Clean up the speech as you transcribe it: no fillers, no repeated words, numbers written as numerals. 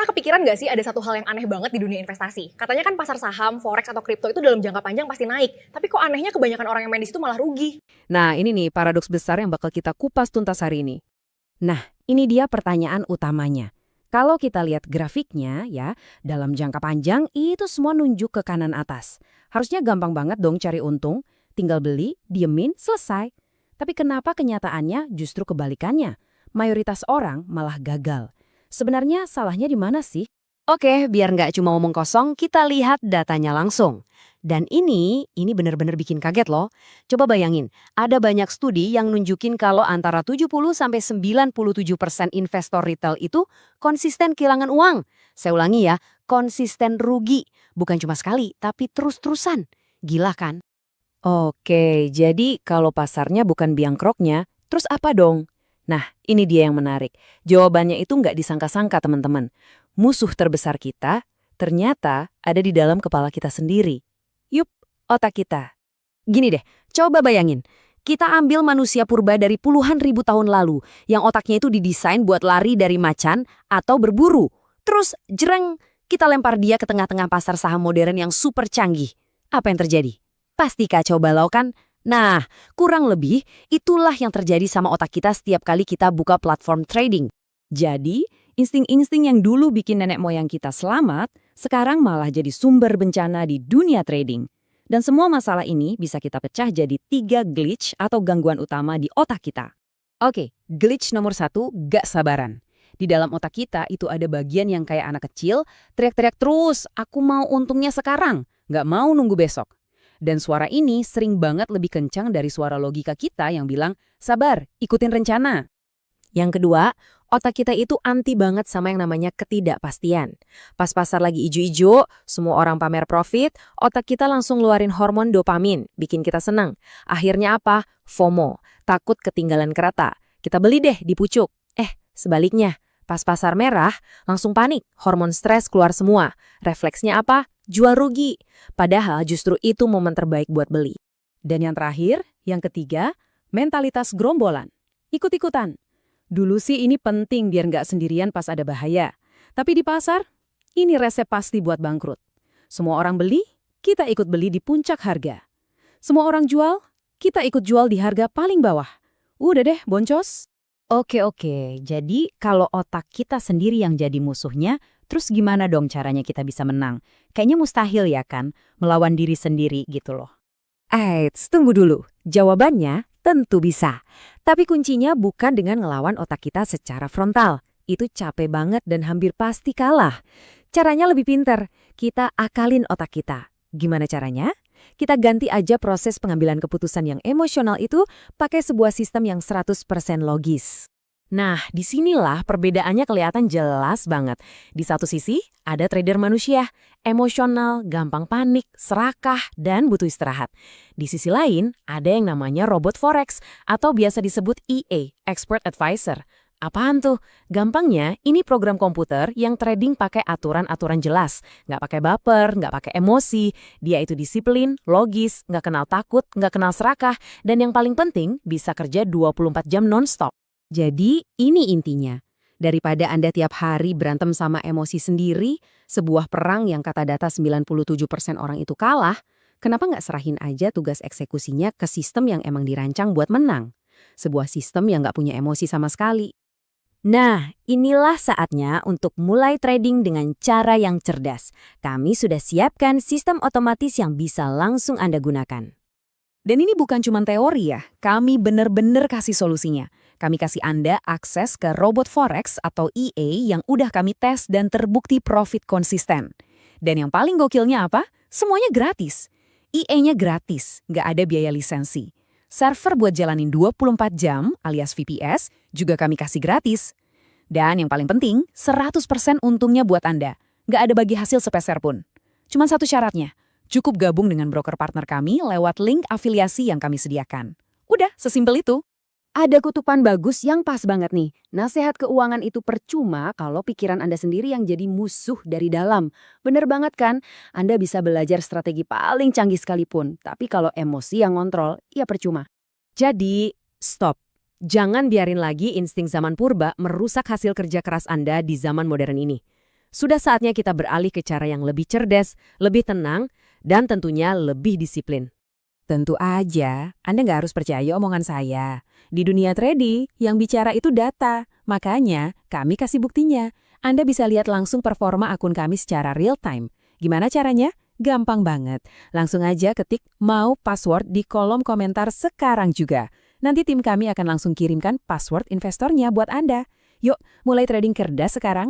Pernah kepikiran nggak sih ada satu hal yang aneh banget di dunia investasi? Katanya kan pasar saham, forex, atau kripto itu dalam jangka panjang pasti naik. Tapi kok anehnya kebanyakan orang yang main di situ malah rugi? Nah, ini nih paradoks besar yang bakal kita kupas tuntas hari ini. Nah, ini dia pertanyaan utamanya. Kalau kita lihat grafiknya ya, dalam jangka panjang itu semua nunjuk ke kanan atas. Harusnya gampang banget dong cari untung, tinggal beli, diemin, selesai. Tapi kenapa kenyataannya justru kebalikannya? Mayoritas orang malah gagal. Sebenarnya salahnya di mana sih? Oke, biar nggak cuma omong kosong, kita lihat datanya langsung. Dan ini benar-benar bikin kaget loh. Coba bayangin, ada banyak studi yang nunjukin kalau antara 70-97% investor retail itu konsisten kehilangan uang. Saya ulangi ya, konsisten rugi. Bukan cuma sekali, tapi terus-terusan. Gila kan? Oke, jadi kalau pasarnya bukan biang keroknya, terus apa dong? Nah, ini dia yang menarik. Jawabannya itu nggak disangka-sangka, teman-teman. Musuh terbesar kita ternyata ada di dalam kepala kita sendiri. Yup, otak kita. Gini deh, coba bayangin. Kita ambil manusia purba dari puluhan ribu tahun lalu, yang otaknya itu didesain buat lari dari macan atau berburu. Terus, jereng, kita lempar dia ke tengah-tengah pasar saham modern yang super canggih. Apa yang terjadi? Pasti kacau balau kan? Nah, kurang lebih itulah yang terjadi sama otak kita setiap kali kita buka platform trading. Jadi, insting-insting yang dulu bikin nenek moyang kita selamat, sekarang malah jadi sumber bencana di dunia trading. Dan semua masalah ini bisa kita pecah jadi 3 glitch atau gangguan utama di otak kita. Oke, glitch nomor 1, gak sabaran. Di dalam otak kita itu ada bagian yang kayak anak kecil, teriak-teriak terus, aku mau untungnya sekarang, gak mau nunggu besok. Dan suara ini sering banget lebih kencang dari suara logika kita yang bilang, sabar, ikutin rencana. Yang kedua, otak kita itu anti banget sama yang namanya ketidakpastian. Pas pasar lagi ijo-ijo, semua orang pamer profit, otak kita langsung ngeluarin hormon dopamin, bikin kita senang. Akhirnya apa? FOMO, takut ketinggalan kereta. Kita beli deh di pucuk. Sebaliknya, pas pasar merah, langsung panik, hormon stres keluar semua. Refleksnya apa? Jual rugi. Padahal justru itu momen terbaik buat beli. Dan yang terakhir, yang ketiga, mentalitas gerombolan. Ikut-ikutan. Dulu sih ini penting biar nggak sendirian pas ada bahaya. Tapi di pasar, ini resep pasti buat bangkrut. Semua orang beli, kita ikut beli di puncak harga. Semua orang jual, kita ikut jual di harga paling bawah. Udah deh, boncos. Oke. Jadi kalau otak kita sendiri yang jadi musuhnya, terus gimana dong caranya kita bisa menang? Kayaknya mustahil ya kan, melawan diri sendiri gitu loh. Eits, tunggu dulu. Jawabannya tentu bisa. Tapi kuncinya bukan dengan ngelawan otak kita secara frontal. Itu capek banget dan hampir pasti kalah. Caranya lebih pinter. Kita akalin otak kita. Gimana caranya? Kita ganti aja proses pengambilan keputusan yang emosional itu pakai sebuah sistem yang 100% logis. Nah, disinilah perbedaannya kelihatan jelas banget. Di satu sisi, ada trader manusia, emosional, gampang panik, serakah, dan butuh istirahat. Di sisi lain, ada yang namanya robot forex, atau biasa disebut EA, Expert Advisor. Apaan tuh? Gampangnya, ini program komputer yang trading pakai aturan-aturan jelas. Nggak pakai baper, nggak pakai emosi. Dia itu disiplin, logis, nggak kenal takut, nggak kenal serakah, dan yang paling penting, bisa kerja 24 jam non-stop. Jadi, ini intinya. Daripada Anda tiap hari berantem sama emosi sendiri, sebuah perang yang kata data 97% orang itu kalah, kenapa nggak serahin aja tugas eksekusinya ke sistem yang emang dirancang buat menang? Sebuah sistem yang nggak punya emosi sama sekali. Nah, inilah saatnya untuk mulai trading dengan cara yang cerdas. Kami sudah siapkan sistem otomatis yang bisa langsung Anda gunakan. Dan ini bukan cuma teori ya, kami bener-bener kasih solusinya. Kami kasih Anda akses ke robot forex atau EA yang udah kami tes dan terbukti profit konsisten. Dan yang paling gokilnya apa? Semuanya gratis. EA-nya gratis, nggak ada biaya lisensi. Server buat jalanin 24 jam alias VPS juga kami kasih gratis. Dan yang paling penting, 100% untungnya buat Anda. Nggak ada bagi hasil sepeser pun. Cuma satu syaratnya, cukup gabung dengan broker partner kami lewat link afiliasi yang kami sediakan. Udah, sesimpel itu. Ada kutupan bagus yang pas banget nih. Nasihat keuangan itu percuma kalau pikiran Anda sendiri yang jadi musuh dari dalam. Bener banget kan? Anda bisa belajar strategi paling canggih sekalipun. Tapi kalau emosi yang ngontrol, ya percuma. Jadi, stop. Jangan biarin lagi insting zaman purba merusak hasil kerja keras Anda di zaman modern ini. Sudah saatnya kita beralih ke cara yang lebih cerdas, lebih tenang, dan tentunya lebih disiplin. Tentu aja, Anda nggak harus percaya omongan saya. Di dunia trading, yang bicara itu data. Makanya, kami kasih buktinya. Anda bisa lihat langsung performa akun kami secara real time. Gimana caranya? Gampang banget. Langsung aja ketik mau password di kolom komentar sekarang juga. Nanti tim kami akan langsung kirimkan password investornya buat Anda. Yuk, mulai trading cerdas sekarang.